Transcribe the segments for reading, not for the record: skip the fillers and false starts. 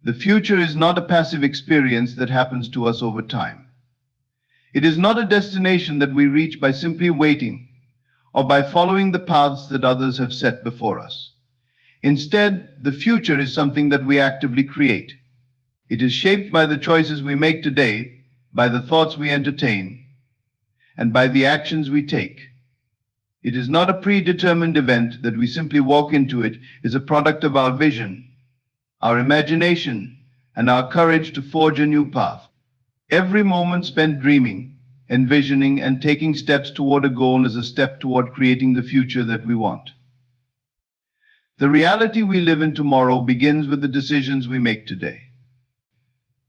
The future is not a passive experience that happens to us over time. It is not a destination that we reach by simply waiting or by following the paths that others have set before us. Instead, the future is something that we actively create. It is shaped by the choices we make today, by the thoughts we entertain, and by the actions we take. It is not a predetermined event that we simply walk into. It is a product of our vision, our imagination, and our courage to forge a new path. Every moment spent dreaming, envisioning, and taking steps toward a goal is a step toward creating the future that we want. The reality we live in tomorrow begins with the decisions we make today.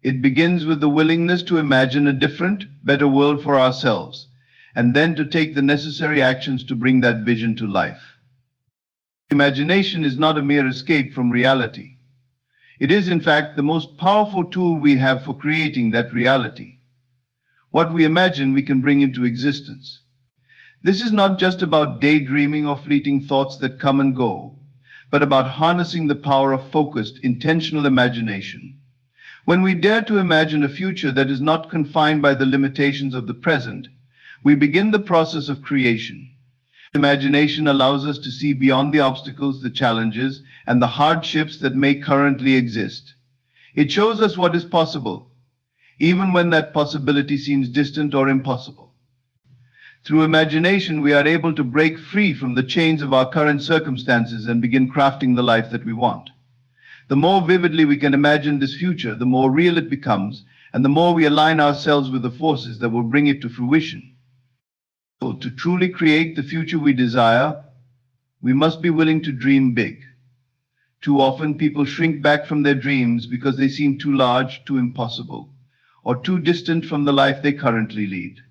It begins with the willingness to imagine a different, better world for ourselves, and then to take the necessary actions to bring that vision to life. Imagination is not a mere escape from reality. It is, in fact, the most powerful tool we have for creating that reality. What we imagine, we can bring into existence. This is not just about daydreaming or fleeting thoughts that come and go, but about harnessing the power of focused, intentional imagination. When we dare to imagine a future that is not confined by the limitations of the present, we begin the process of creation. Imagination allows us to see beyond the obstacles, the challenges, and the hardships that may currently exist. It shows us what is possible, even when that possibility seems distant or impossible. Through imagination, we are able to break free from the chains of our current circumstances and begin crafting the life that we want. The more vividly we can imagine this future, the more real it becomes, and the more we align ourselves with the forces that will bring it to fruition. So, to truly create the future we desire, we must be willing to dream big. Too often, people shrink back from their dreams because they seem too large, too impossible, or too distant from the life they currently lead.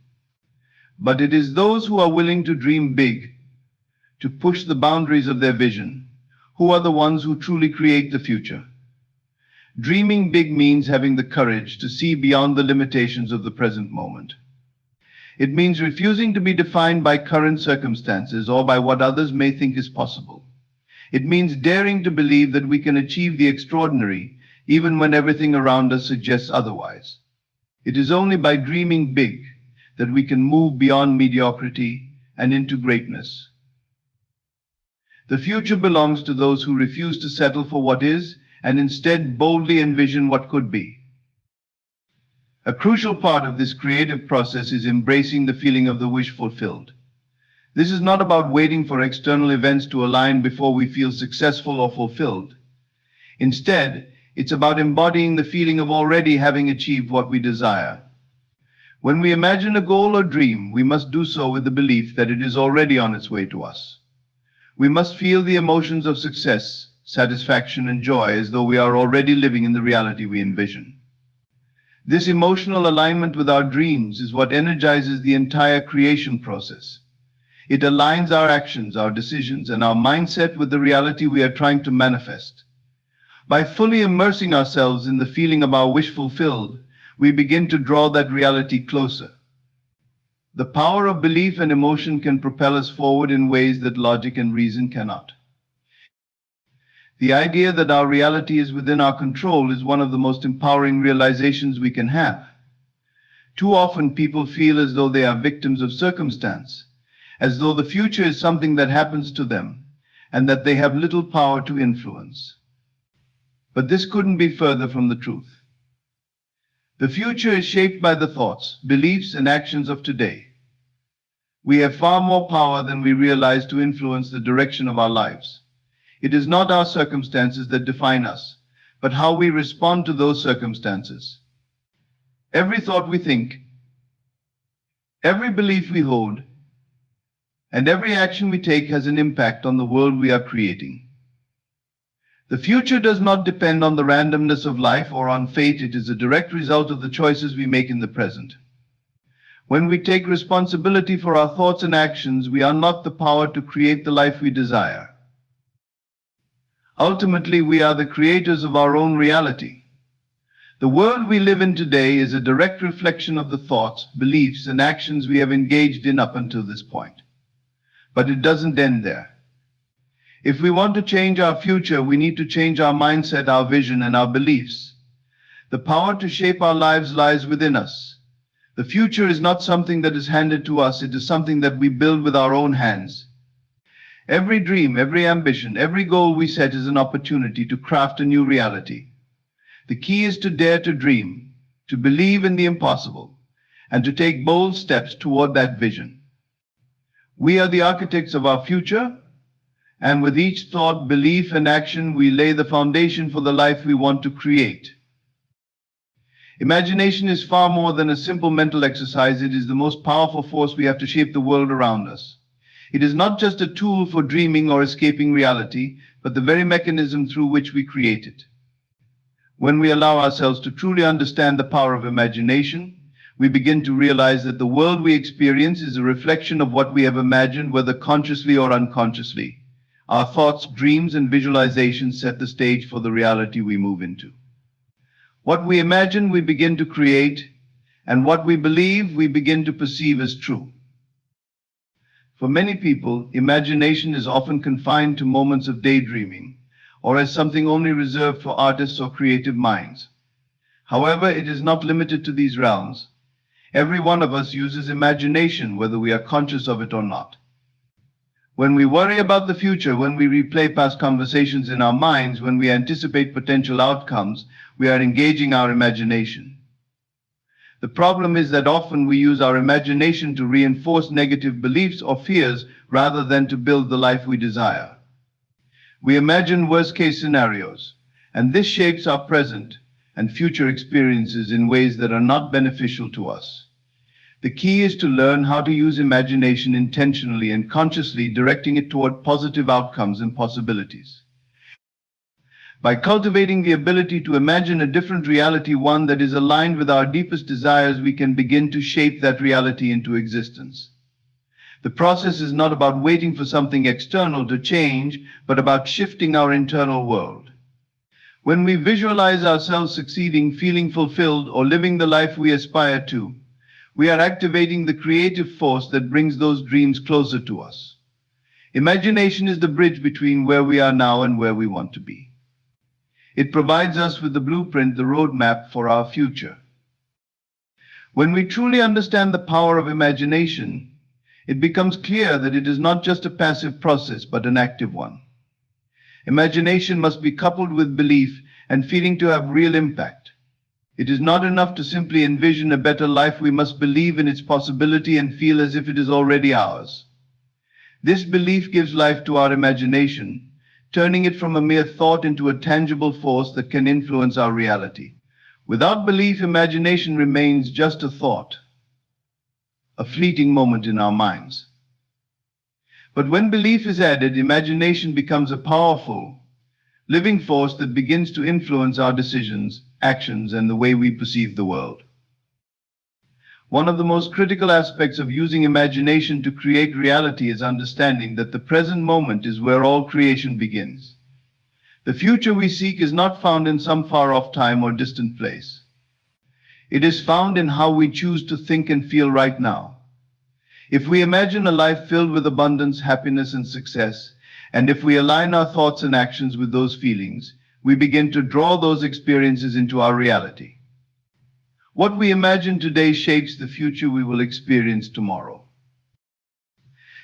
But it is those who are willing to dream big, to push the boundaries of their vision, who are the ones who truly create the future. Dreaming big means having the courage to see beyond the limitations of the present moment. It means refusing to be defined by current circumstances or by what others may think is possible. It means daring to believe that we can achieve the extraordinary, even when everything around us suggests otherwise. It is only by dreaming big that we can move beyond mediocrity and into greatness. The future belongs to those who refuse to settle for what is and instead boldly envision what could be. A crucial part of this creative process is embracing the feeling of the wish fulfilled. This is not about waiting for external events to align before we feel successful or fulfilled. Instead, it's about embodying the feeling of already having achieved what we desire. When we imagine a goal or dream, we must do so with the belief that it is already on its way to us. We must feel the emotions of success, satisfaction, and joy as though we are already living in the reality we envision. This emotional alignment with our dreams is what energizes the entire creation process. It aligns our actions, our decisions, and our mindset with the reality we are trying to manifest. By fully immersing ourselves in the feeling of our wish fulfilled, we begin to draw that reality closer. The power of belief and emotion can propel us forward in ways that logic and reason cannot. The idea that our reality is within our control is one of the most empowering realizations we can have. Too often people feel as though they are victims of circumstance, as though the future is something that happens to them, and that they have little power to influence. But this couldn't be further from the truth. The future is shaped by the thoughts, beliefs, and actions of today. We have far more power than we realize to influence the direction of our lives. It is not our circumstances that define us, but how we respond to those circumstances. Every thought we think, every belief we hold, and every action we take has an impact on the world we are creating. The future does not depend on the randomness of life or on fate. It is a direct result of the choices we make in the present. When we take responsibility for our thoughts and actions, we unlock the power to create the life we desire. Ultimately, we are the creators of our own reality. The world we live in today is a direct reflection of the thoughts, beliefs, and actions we have engaged in up until this point. But it doesn't end there. If we want to change our future, we need to change our mindset, our vision, and our beliefs. The power to shape our lives lies within us. The future is not something that is handed to us, it is something that we build with our own hands. Every dream, every ambition, every goal we set is an opportunity to craft a new reality. The key is to dare to dream, to believe in the impossible, and to take bold steps toward that vision. We are the architects of our future, and with each thought, belief, and action, we lay the foundation for the life we want to create. Imagination is far more than a simple mental exercise. It is the most powerful force we have to shape the world around us. It is not just a tool for dreaming or escaping reality, but the very mechanism through which we create it. When we allow ourselves to truly understand the power of imagination, we begin to realize that the world we experience is a reflection of what we have imagined, whether consciously or unconsciously. Our thoughts, dreams, and visualizations set the stage for the reality we move into. What we imagine, we begin to create, and what we believe, we begin to perceive as true. For many people, imagination is often confined to moments of daydreaming, or as something only reserved for artists or creative minds. However, it is not limited to these realms. Every one of us uses imagination, whether we are conscious of it or not. When we worry about the future, when we replay past conversations in our minds, when we anticipate potential outcomes, we are engaging our imagination. The problem is that often we use our imagination to reinforce negative beliefs or fears rather than to build the life we desire. We imagine worst-case scenarios, and this shapes our present and future experiences in ways that are not beneficial to us. The key is to learn how to use imagination intentionally and consciously, directing it toward positive outcomes and possibilities. By cultivating the ability to imagine a different reality, one that is aligned with our deepest desires, we can begin to shape that reality into existence. The process is not about waiting for something external to change, but about shifting our internal world. When we visualize ourselves succeeding, feeling fulfilled, or living the life we aspire to, we are activating the creative force that brings those dreams closer to us. Imagination is the bridge between where we are now and where we want to be. It provides us with the blueprint, the roadmap for our future. When we truly understand the power of imagination, it becomes clear that it is not just a passive process, but an active one. Imagination must be coupled with belief and feeling to have real impact. It is not enough to simply envision a better life. We must believe in its possibility and feel as if it is already ours. This belief gives life to our imagination, turning it from a mere thought into a tangible force that can influence our reality. Without belief, imagination remains just a thought, a fleeting moment in our minds. But when belief is added, imagination becomes a powerful, living force that begins to influence our decisions, actions, and the way we perceive the world. One of the most critical aspects of using imagination to create reality is understanding that the present moment is where all creation begins. The future we seek is not found in some far-off time or distant place. It is found in how we choose to think and feel right now. If we imagine a life filled with abundance, happiness, and success, and if we align our thoughts and actions with those feelings, we begin to draw those experiences into our reality. What we imagine today shapes the future we will experience tomorrow.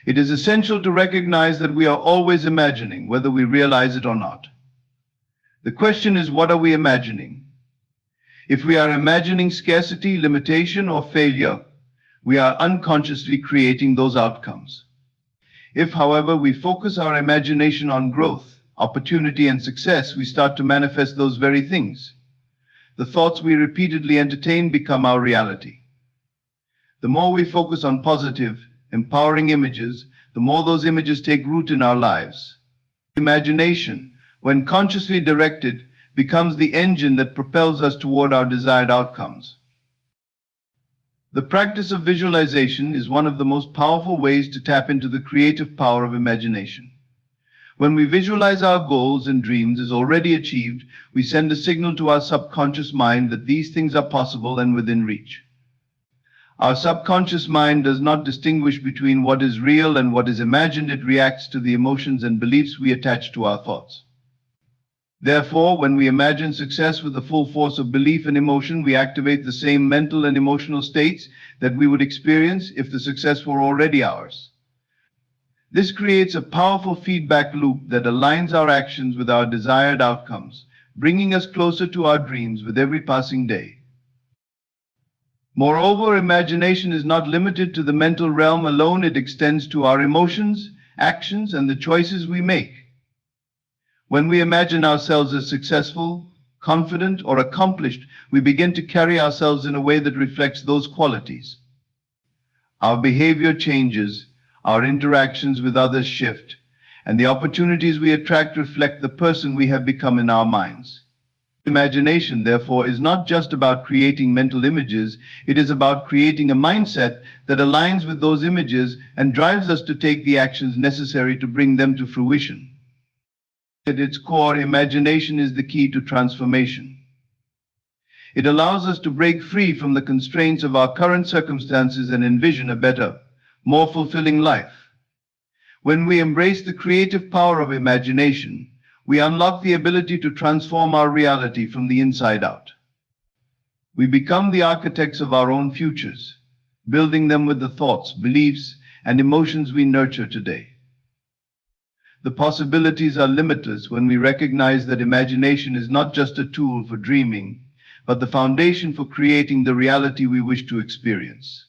It is essential to recognize that we are always imagining, whether we realize it or not. The question is, what are we imagining? If we are imagining scarcity, limitation, or failure, we are unconsciously creating those outcomes. If, however, we focus our imagination on growth, opportunity, and success, we start to manifest those very things. The thoughts we repeatedly entertain become our reality. The more we focus on positive, empowering images, the more those images take root in our lives. Imagination, when consciously directed, becomes the engine that propels us toward our desired outcomes. The practice of visualization is one of the most powerful ways to tap into the creative power of imagination. When we visualize our goals and dreams as already achieved, we send a signal to our subconscious mind that these things are possible and within reach. Our subconscious mind does not distinguish between what is real and what is imagined. It reacts to the emotions and beliefs we attach to our thoughts. Therefore, when we imagine success with the full force of belief and emotion, we activate the same mental and emotional states that we would experience if the success were already ours. This creates a powerful feedback loop that aligns our actions with our desired outcomes, bringing us closer to our dreams with every passing day. Moreover, imagination is not limited to the mental realm alone. It extends to our emotions, actions, and the choices we make. When we imagine ourselves as successful, confident, or accomplished, we begin to carry ourselves in a way that reflects those qualities. Our behavior changes, our interactions with others shift, and the opportunities we attract reflect the person we have become in our minds. Imagination, therefore, is not just about creating mental images, it is about creating a mindset that aligns with those images and drives us to take the actions necessary to bring them to fruition. At its core, imagination is the key to transformation. It allows us to break free from the constraints of our current circumstances and envision a better, more fulfilling life. When we embrace the creative power of imagination, we unlock the ability to transform our reality from the inside out. We become the architects of our own futures, building them with the thoughts, beliefs, and emotions we nurture today. The possibilities are limitless when we recognize that imagination is not just a tool for dreaming, but the foundation for creating the reality we wish to experience.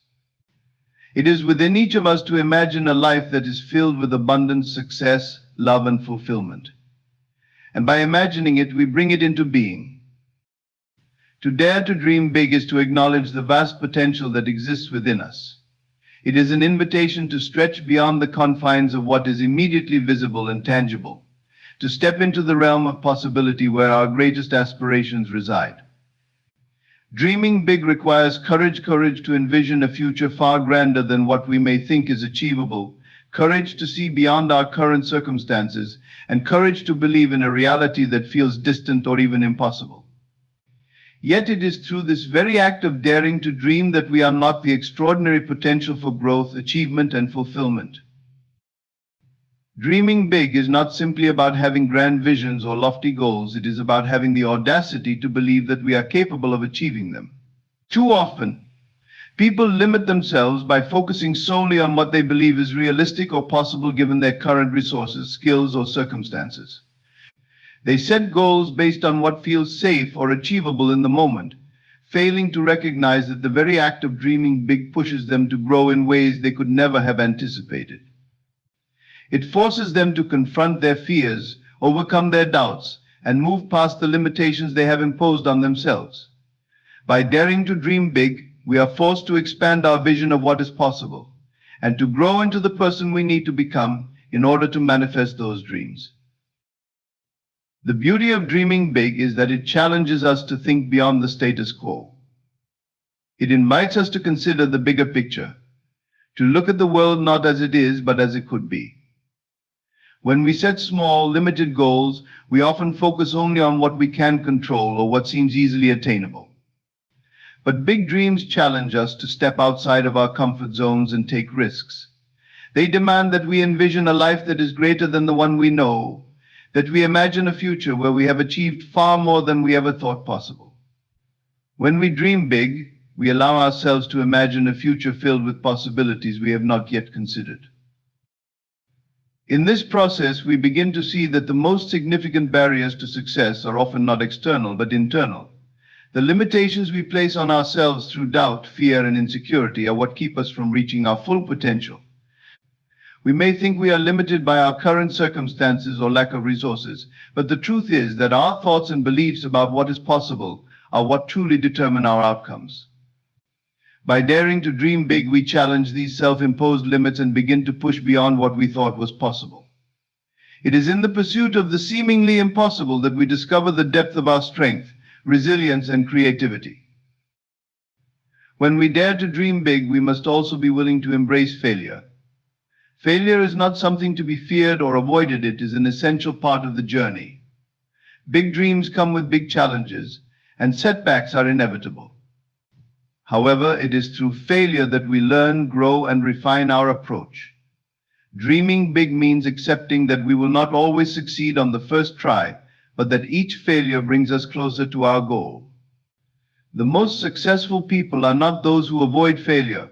It is within each of us to imagine a life that is filled with abundance, success, love, and fulfillment. And by imagining it, we bring it into being. To dare to dream big is to acknowledge the vast potential that exists within us. It is an invitation to stretch beyond the confines of what is immediately visible and tangible, to step into the realm of possibility where our greatest aspirations reside. Dreaming big requires courage to envision a future far grander than what we may think is achievable, courage to see beyond our current circumstances, and courage to believe in a reality that feels distant or even impossible. Yet it is through this very act of daring to dream that we unlock the extraordinary potential for growth, achievement, and fulfillment. Dreaming big is not simply about having grand visions or lofty goals. It is about having the audacity to believe that we are capable of achieving them. Too often, people limit themselves by focusing solely on what they believe is realistic or possible given their current resources, skills, or circumstances. They set goals based on what feels safe or achievable in the moment, failing to recognize that the very act of dreaming big pushes them to grow in ways they could never have anticipated. It forces them to confront their fears, overcome their doubts, and move past the limitations they have imposed on themselves. By daring to dream big, we are forced to expand our vision of what is possible, and to grow into the person we need to become in order to manifest those dreams. The beauty of dreaming big is that it challenges us to think beyond the status quo. It invites us to consider the bigger picture, to look at the world not as it is, but as it could be. When we set small, limited goals, we often focus only on what we can control or what seems easily attainable. But big dreams challenge us to step outside of our comfort zones and take risks. They demand that we envision a life that is greater than the one we know, that we imagine a future where we have achieved far more than we ever thought possible. When we dream big, we allow ourselves to imagine a future filled with possibilities we have not yet considered. In this process, we begin to see that the most significant barriers to success are often not external, but internal. The limitations we place on ourselves through doubt, fear, and insecurity are what keep us from reaching our full potential. We may think we are limited by our current circumstances or lack of resources, but the truth is that our thoughts and beliefs about what is possible are what truly determine our outcomes. By daring to dream big, we challenge these self-imposed limits and begin to push beyond what we thought was possible. It is in the pursuit of the seemingly impossible that we discover the depth of our strength, resilience, and creativity. When we dare to dream big, we must also be willing to embrace failure. Failure is not something to be feared or avoided. It is an essential part of the journey. Big dreams come with big challenges, and setbacks are inevitable. However, it is through failure that we learn, grow, and refine our approach. Dreaming big means accepting that we will not always succeed on the first try, but that each failure brings us closer to our goal. The most successful people are not those who avoid failure,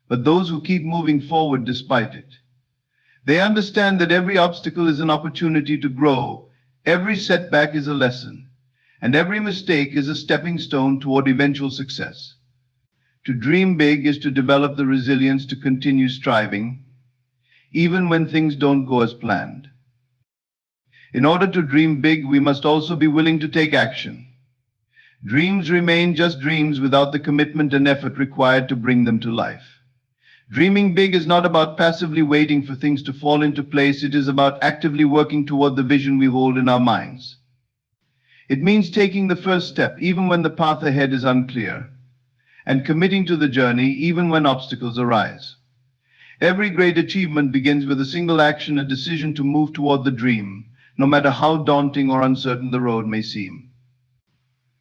but those who keep moving forward despite it. They understand that every obstacle is an opportunity to grow, every setback is a lesson, and every mistake is a stepping stone toward eventual success. To dream big is to develop the resilience to continue striving, even when things don't go as planned. In order to dream big, we must also be willing to take action. Dreams remain just dreams without the commitment and effort required to bring them to life. Dreaming big is not about passively waiting for things to fall into place. It is about actively working toward the vision we hold in our minds. It means taking the first step even when the path ahead is unclear, and committing to the journey even when obstacles arise. Every great achievement begins with a single action, a decision to move toward the dream, no matter how daunting or uncertain the road may seem.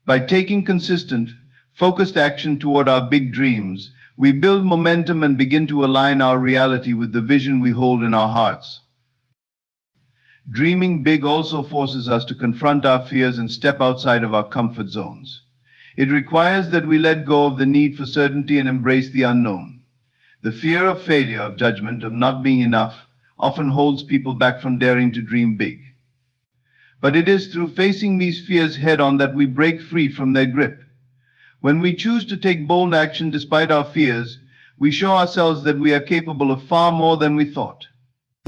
By taking consistent, focused action toward our big dreams, we build momentum and begin to align our reality with the vision we hold in our hearts. Dreaming big also forces us to confront our fears and step outside of our comfort zones. It requires that we let go of the need for certainty and embrace the unknown. The fear of failure, of judgment, of not being enough, often holds people back from daring to dream big. But it is through facing these fears head-on that we break free from their grip. When we choose to take bold action despite our fears, we show ourselves that we are capable of far more than we thought.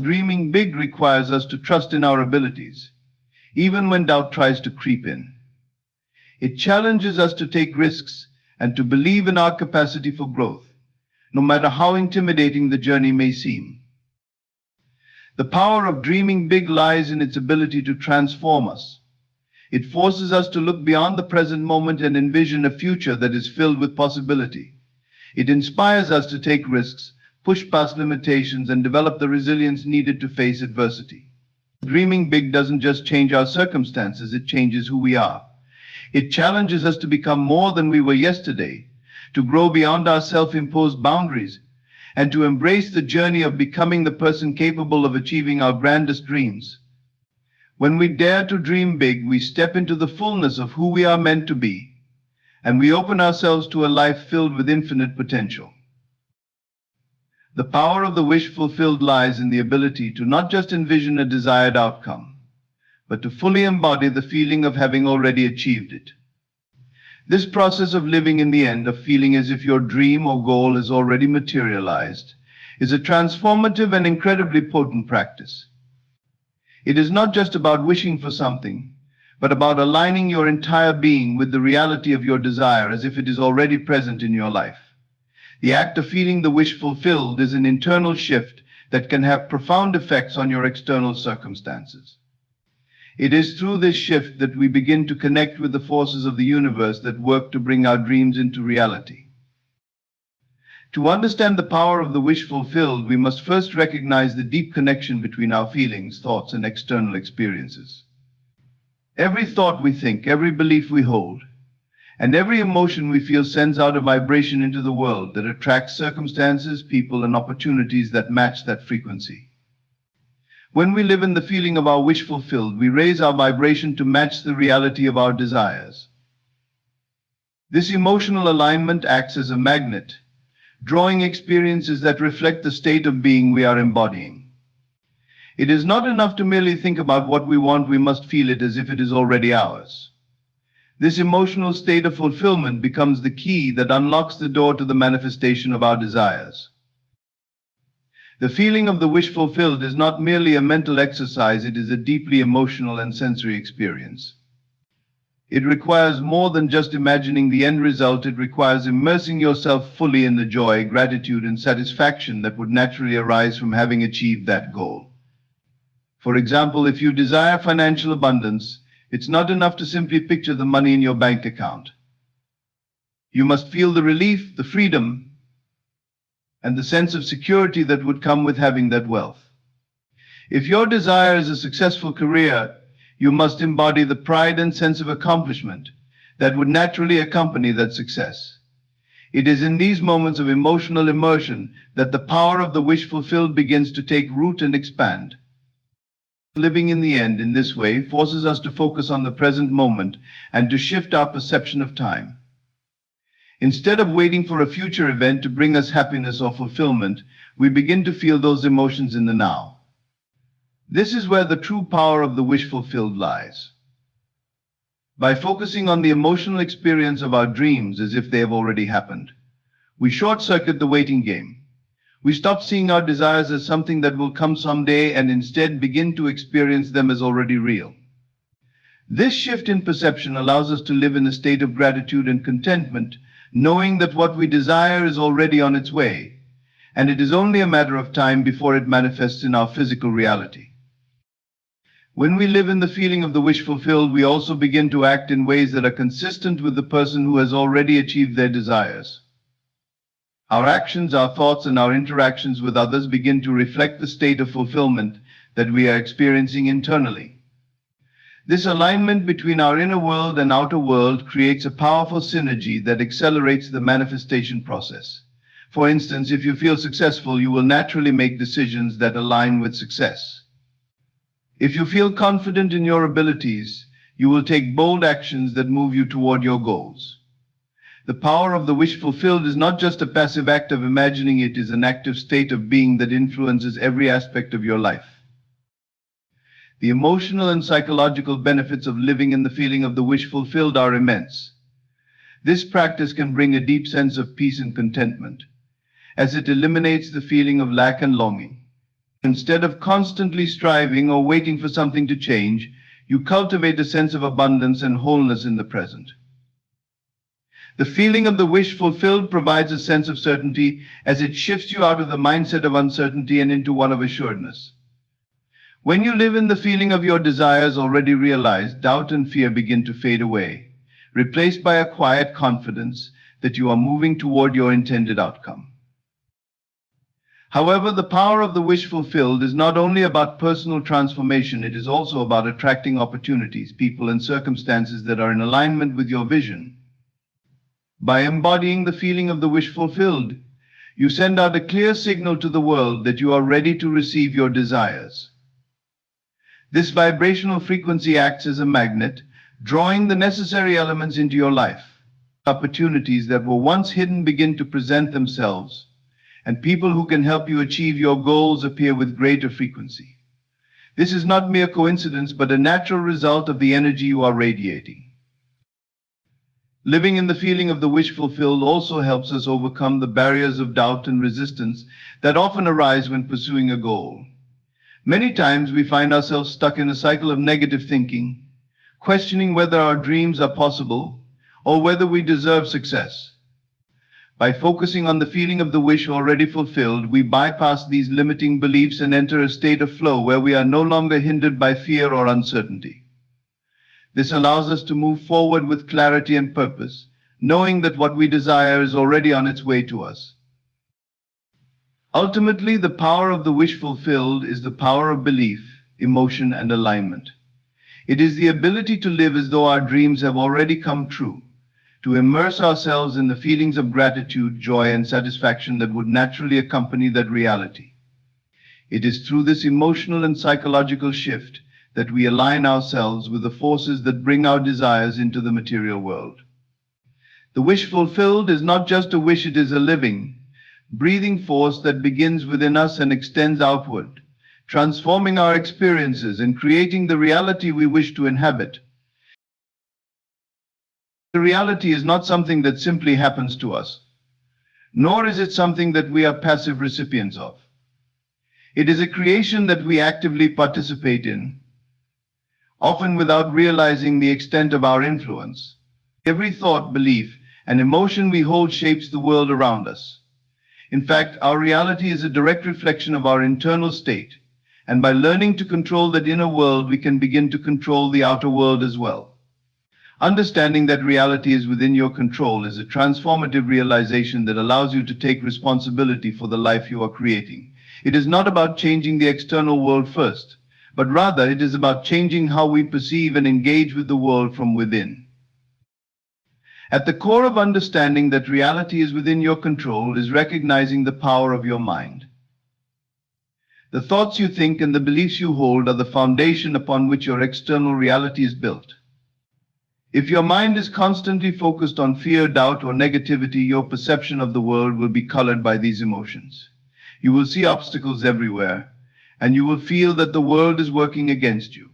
Dreaming big requires us to trust in our abilities, even when doubt tries to creep in. It challenges us to take risks and to believe in our capacity for growth, no matter how intimidating the journey may seem. The power of dreaming big lies in its ability to transform us. It forces us to look beyond the present moment and envision a future that is filled with possibility. It inspires us to take risks, push past limitations, and develop the resilience needed to face adversity. Dreaming big doesn't just change our circumstances, it changes who we are. It challenges us to become more than we were yesterday, to grow beyond our self-imposed boundaries, and to embrace the journey of becoming the person capable of achieving our grandest dreams. When we dare to dream big, we step into the fullness of who we are meant to be, and we open ourselves to a life filled with infinite potential. The power of the wish fulfilled lies in the ability to not just envision a desired outcome, but to fully embody the feeling of having already achieved it. This process of living in the end, of feeling as if your dream or goal is already materialized, is a transformative and incredibly potent practice. It is not just about wishing for something, but about aligning your entire being with the reality of your desire as if it is already present in your life. The act of feeling the wish fulfilled is an internal shift that can have profound effects on your external circumstances. It is through this shift that we begin to connect with the forces of the universe that work to bring our dreams into reality. To understand the power of the wish fulfilled, we must first recognize the deep connection between our feelings, thoughts, and external experiences. Every thought we think, every belief we hold, and every emotion we feel sends out a vibration into the world that attracts circumstances, people, and opportunities that match that frequency. When we live in the feeling of our wish fulfilled, we raise our vibration to match the reality of our desires. This emotional alignment acts as a magnet, drawing experiences that reflect the state of being we are embodying. It is not enough to merely think about what we want, we must feel it as if it is already ours. This emotional state of fulfillment becomes the key that unlocks the door to the manifestation of our desires. The feeling of the wish fulfilled is not merely a mental exercise, it is a deeply emotional and sensory experience. It requires more than just imagining the end result. It requires immersing yourself fully in the joy, gratitude, and satisfaction that would naturally arise from having achieved that goal. For example, if you desire financial abundance, it's not enough to simply picture the money in your bank account. You must feel the relief, the freedom, and the sense of security that would come with having that wealth. If your desire is a successful career, you must embody the pride and sense of accomplishment that would naturally accompany that success. It is in these moments of emotional immersion that the power of the wish fulfilled begins to take root and expand. Living in the end in this way forces us to focus on the present moment and to shift our perception of time. Instead of waiting for a future event to bring us happiness or fulfillment, we begin to feel those emotions in the now. This is where the true power of the wish fulfilled lies. By focusing on the emotional experience of our dreams as if they have already happened, we short-circuit the waiting game. We stop seeing our desires as something that will come someday and instead begin to experience them as already real. This shift in perception allows us to live in a state of gratitude and contentment, knowing that what we desire is already on its way, and it is only a matter of time before it manifests in our physical reality. When we live in the feeling of the wish fulfilled, we also begin to act in ways that are consistent with the person who has already achieved their desires. Our actions, our thoughts, and our interactions with others begin to reflect the state of fulfillment that we are experiencing internally. This alignment between our inner world and outer world creates a powerful synergy that accelerates the manifestation process. For instance, if you feel successful, you will naturally make decisions that align with success. If you feel confident in your abilities, you will take bold actions that move you toward your goals. The power of the wish fulfilled is not just a passive act of imagining, it is an active state of being that influences every aspect of your life. The emotional and psychological benefits of living in the feeling of the wish fulfilled are immense. This practice can bring a deep sense of peace and contentment, as it eliminates the feeling of lack and longing. Instead of constantly striving or waiting for something to change, you cultivate a sense of abundance and wholeness in the present. The feeling of the wish fulfilled provides a sense of certainty as it shifts you out of the mindset of uncertainty and into one of assuredness. When you live in the feeling of your desires already realized, doubt and fear begin to fade away, replaced by a quiet confidence that you are moving toward your intended outcome. However, the power of the wish fulfilled is not only about personal transformation, it is also about attracting opportunities, people, and circumstances that are in alignment with your vision. By embodying the feeling of the wish fulfilled, you send out a clear signal to the world that you are ready to receive your desires. This vibrational frequency acts as a magnet, drawing the necessary elements into your life. Opportunities that were once hidden begin to present themselves, and people who can help you achieve your goals appear with greater frequency. This is not mere coincidence, but a natural result of the energy you are radiating. Living in the feeling of the wish fulfilled also helps us overcome the barriers of doubt and resistance that often arise when pursuing a goal. Many times we find ourselves stuck in a cycle of negative thinking, questioning whether our dreams are possible or whether we deserve success. By focusing on the feeling of the wish already fulfilled, we bypass these limiting beliefs and enter a state of flow where we are no longer hindered by fear or uncertainty. This allows us to move forward with clarity and purpose, knowing that what we desire is already on its way to us. Ultimately, the power of the wish fulfilled is the power of belief, emotion, and alignment. It is the ability to live as though our dreams have already come true, to immerse ourselves in the feelings of gratitude, joy, and satisfaction that would naturally accompany that reality. It is through this emotional and psychological shift that we align ourselves with the forces that bring our desires into the material world. The wish fulfilled is not just a wish, it is a living, breathing force that begins within us and extends outward, transforming our experiences and creating the reality we wish to inhabit. The reality is not something that simply happens to us, nor is it something that we are passive recipients of. It is a creation that we actively participate in, often without realizing the extent of our influence. Every thought, belief, and emotion we hold shapes the world around us. In fact, our reality is a direct reflection of our internal state, and by learning to control that inner world, we can begin to control the outer world as well. Understanding that reality is within your control is a transformative realization that allows you to take responsibility for the life you are creating. It is not about changing the external world first, but rather it is about changing how we perceive and engage with the world from within. At the core of understanding that reality is within your control is recognizing the power of your mind. The thoughts you think and the beliefs you hold are the foundation upon which your external reality is built. If your mind is constantly focused on fear, doubt, or negativity, your perception of the world will be colored by these emotions. You will see obstacles everywhere, and you will feel that the world is working against you.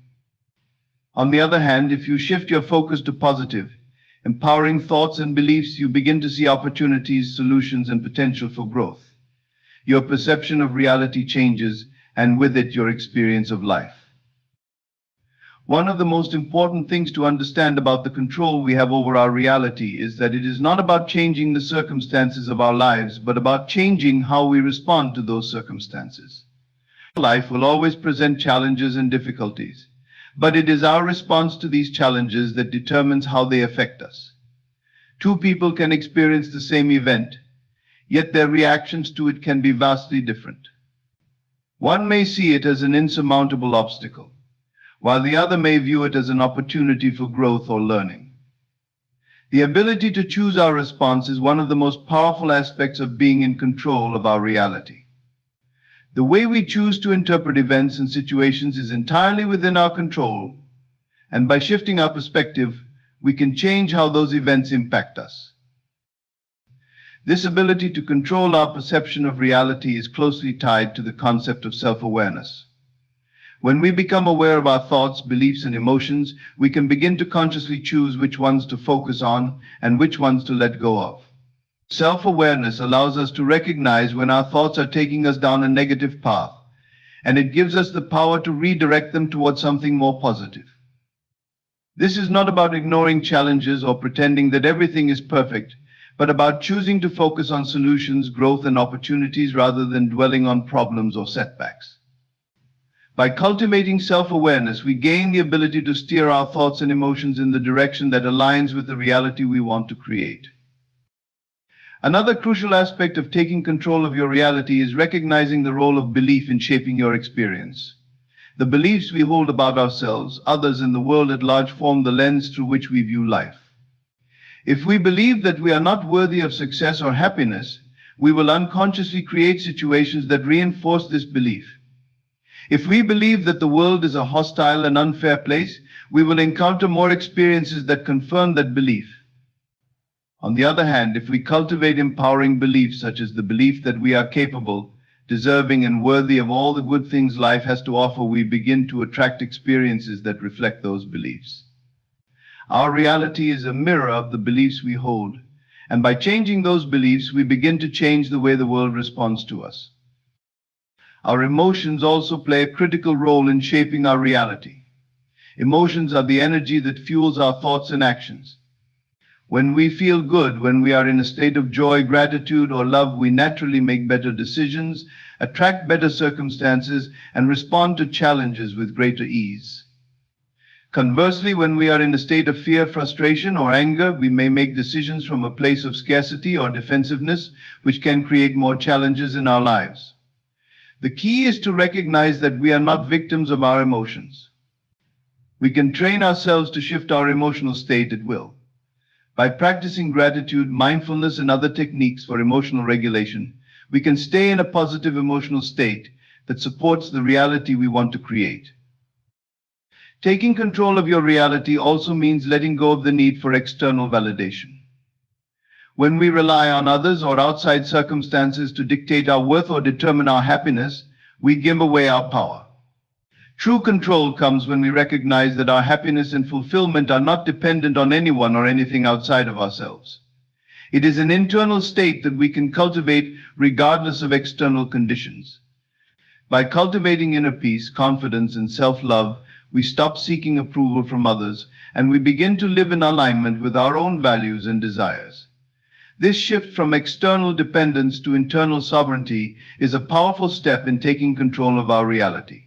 On the other hand, if you shift your focus to positive, empowering thoughts and beliefs, you begin to see opportunities, solutions, and potential for growth. Your perception of reality changes, and with it, your experience of life. One of the most important things to understand about the control we have over our reality is that it is not about changing the circumstances of our lives, but about changing how we respond to those circumstances. Life will always present challenges and difficulties, but it is our response to these challenges that determines how they affect us. Two people can experience the same event, yet their reactions to it can be vastly different. One may see it as an insurmountable obstacle, while the other may view it as an opportunity for growth or learning. The ability to choose our response is one of the most powerful aspects of being in control of our reality. The way we choose to interpret events and situations is entirely within our control, and by shifting our perspective, we can change how those events impact us. This ability to control our perception of reality is closely tied to the concept of self-awareness. When we become aware of our thoughts, beliefs, and emotions, we can begin to consciously choose which ones to focus on and which ones to let go of. Self-awareness allows us to recognize when our thoughts are taking us down a negative path, and it gives us the power to redirect them towards something more positive. This is not about ignoring challenges or pretending that everything is perfect, but about choosing to focus on solutions, growth, and opportunities rather than dwelling on problems or setbacks. By cultivating self-awareness, we gain the ability to steer our thoughts and emotions in the direction that aligns with the reality we want to create. Another crucial aspect of taking control of your reality is recognizing the role of belief in shaping your experience. The beliefs we hold about ourselves, others, and the world at large form the lens through which we view life. If we believe that we are not worthy of success or happiness, we will unconsciously create situations that reinforce this belief. If we believe that the world is a hostile and unfair place, we will encounter more experiences that confirm that belief. On the other hand, if we cultivate empowering beliefs such as the belief that we are capable, deserving, and worthy of all the good things life has to offer, we begin to attract experiences that reflect those beliefs. Our reality is a mirror of the beliefs we hold, and by changing those beliefs, we begin to change the way the world responds to us. Our emotions also play a critical role in shaping our reality. Emotions are the energy that fuels our thoughts and actions. When we feel good, when we are in a state of joy, gratitude, or love, we naturally make better decisions, attract better circumstances, and respond to challenges with greater ease. Conversely, when we are in a state of fear, frustration, or anger, we may make decisions from a place of scarcity or defensiveness, which can create more challenges in our lives. The key is to recognize that we are not victims of our emotions. We can train ourselves to shift our emotional state at will. By practicing gratitude, mindfulness, and other techniques for emotional regulation, we can stay in a positive emotional state that supports the reality we want to create. Taking control of your reality also means letting go of the need for external validation. When we rely on others or outside circumstances to dictate our worth or determine our happiness, we give away our power. True control comes when we recognize that our happiness and fulfillment are not dependent on anyone or anything outside of ourselves. It is an internal state that we can cultivate regardless of external conditions. By cultivating inner peace, confidence, and self-love, we stop seeking approval from others, and we begin to live in alignment with our own values and desires. This shift from external dependence to internal sovereignty is a powerful step in taking control of our reality.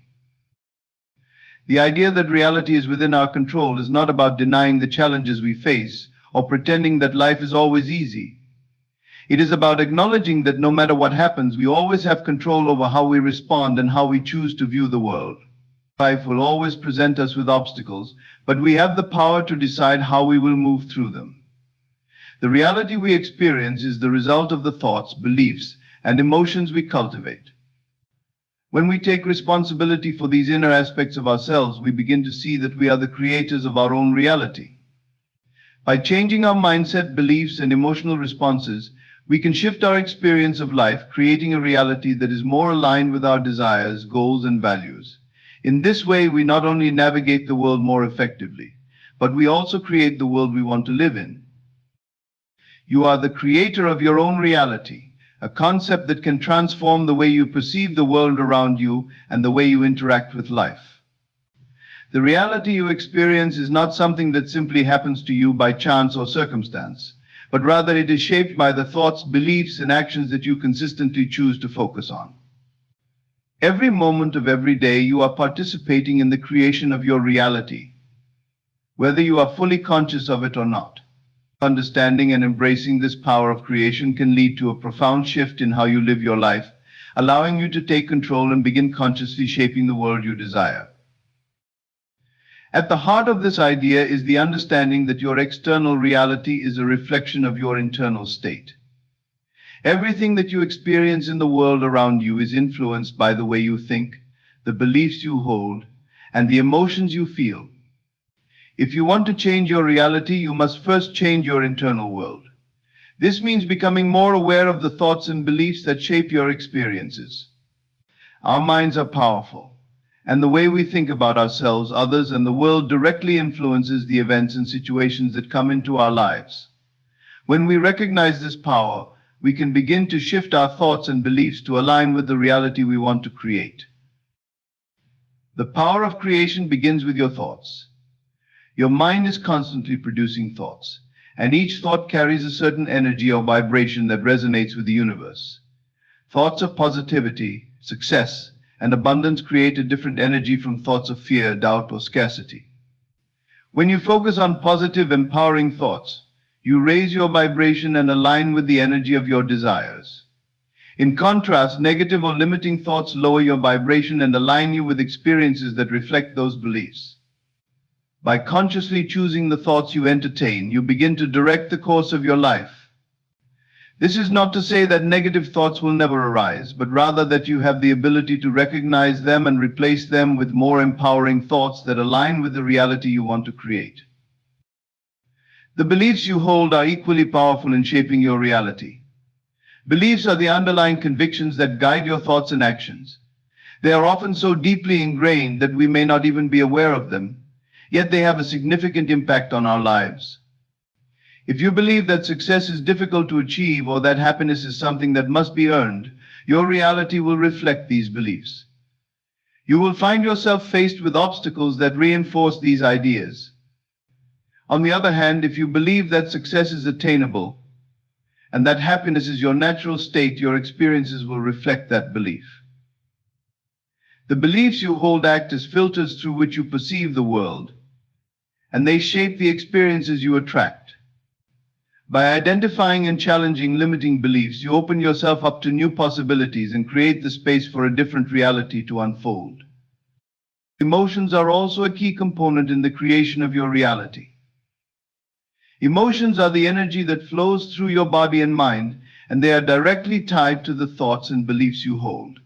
The idea that reality is within our control is not about denying the challenges we face or pretending that life is always easy. It is about acknowledging that no matter what happens, we always have control over how we respond and how we choose to view the world. Life will always present us with obstacles, but we have the power to decide how we will move through them. The reality we experience is the result of the thoughts, beliefs, and emotions we cultivate. When we take responsibility for these inner aspects of ourselves, we begin to see that we are the creators of our own reality. By changing our mindset, beliefs, and emotional responses, we can shift our experience of life, creating a reality that is more aligned with our desires, goals, and values. In this way, we not only navigate the world more effectively, but we also create the world we want to live in. You are the creator of your own reality, a concept that can transform the way you perceive the world around you and the way you interact with life. The reality you experience is not something that simply happens to you by chance or circumstance, but rather it is shaped by the thoughts, beliefs, and actions that you consistently choose to focus on. Every moment of every day, you are participating in the creation of your reality, whether you are fully conscious of it or not. Understanding and embracing this power of creation can lead to a profound shift in how you live your life, allowing you to take control and begin consciously shaping the world you desire. At the heart of this idea is the understanding that your external reality is a reflection of your internal state. Everything that you experience in the world around you is influenced by the way you think, the beliefs you hold, and the emotions you feel. If you want to change your reality, you must first change your internal world. This means becoming more aware of the thoughts and beliefs that shape your experiences. Our minds are powerful, and the way we think about ourselves, others, and the world directly influences the events and situations that come into our lives. When we recognize this power, we can begin to shift our thoughts and beliefs to align with the reality we want to create. The power of creation begins with your thoughts. Your mind is constantly producing thoughts, and each thought carries a certain energy or vibration that resonates with the universe. Thoughts of positivity, success, and abundance create a different energy from thoughts of fear, doubt, or scarcity. When you focus on positive, empowering thoughts, you raise your vibration and align with the energy of your desires. In contrast, negative or limiting thoughts lower your vibration and align you with experiences that reflect those beliefs. By consciously choosing the thoughts you entertain, you begin to direct the course of your life. This is not to say that negative thoughts will never arise, but rather that you have the ability to recognize them and replace them with more empowering thoughts that align with the reality you want to create. The beliefs you hold are equally powerful in shaping your reality. Beliefs are the underlying convictions that guide your thoughts and actions. They are often so deeply ingrained that we may not even be aware of them, yet they have a significant impact on our lives. If you believe that success is difficult to achieve or that happiness is something that must be earned, your reality will reflect these beliefs. You will find yourself faced with obstacles that reinforce these ideas. On the other hand, if you believe that success is attainable and that happiness is your natural state, your experiences will reflect that belief. The beliefs you hold act as filters through which you perceive the world, and they shape the experiences you attract. By identifying and challenging limiting beliefs, you open yourself up to new possibilities and create the space for a different reality to unfold. Emotions are also a key component in the creation of your reality. Emotions are the energy that flows through your body and mind, and they are directly tied to the thoughts and beliefs you hold.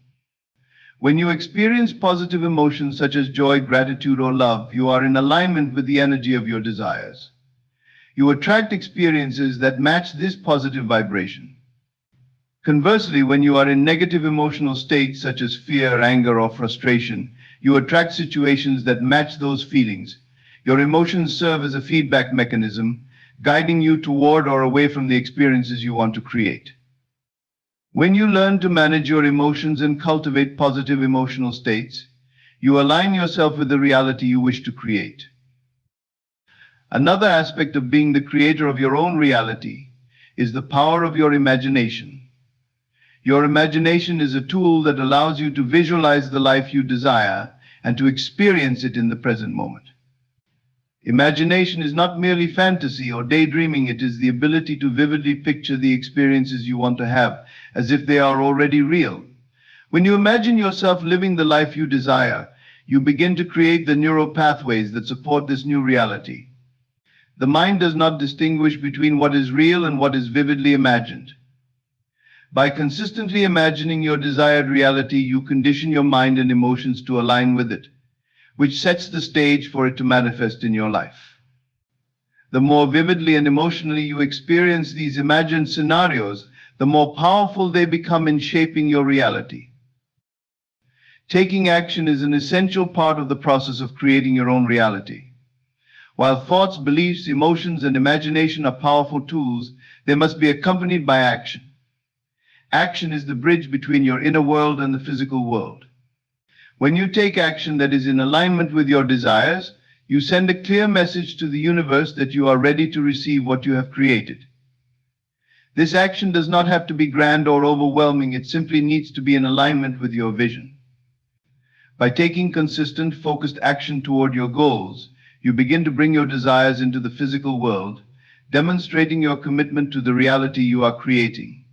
When you experience positive emotions such as joy, gratitude, or love, you are in alignment with the energy of your desires. You attract experiences that match this positive vibration. Conversely, when you are in negative emotional states such as fear, anger, or frustration, you attract situations that match those feelings. Your emotions serve as a feedback mechanism, guiding you toward or away from the experiences you want to create. When you learn to manage your emotions and cultivate positive emotional states, you align yourself with the reality you wish to create. Another aspect of being the creator of your own reality is the power of your imagination. Your imagination is a tool that allows you to visualize the life you desire and to experience it in the present moment. Imagination is not merely fantasy or daydreaming, it is the ability to vividly picture the experiences you want to have as if they are already real. When you imagine yourself living the life you desire, you begin to create the neural pathways that support this new reality. The mind does not distinguish between what is real and what is vividly imagined. By consistently imagining your desired reality, you condition your mind and emotions to align with it, which sets the stage for it to manifest in your life. The more vividly and emotionally you experience these imagined scenarios, the more powerful they become in shaping your reality. Taking action is an essential part of the process of creating your own reality. While thoughts, beliefs, emotions, and imagination are powerful tools, they must be accompanied by action. Action is the bridge between your inner world and the physical world. When you take action that is in alignment with your desires, you send a clear message to the universe that you are ready to receive what you have created. This action does not have to be grand or overwhelming, it simply needs to be in alignment with your vision. By taking consistent, focused action toward your goals, you begin to bring your desires into the physical world, demonstrating your commitment to the reality you are creating.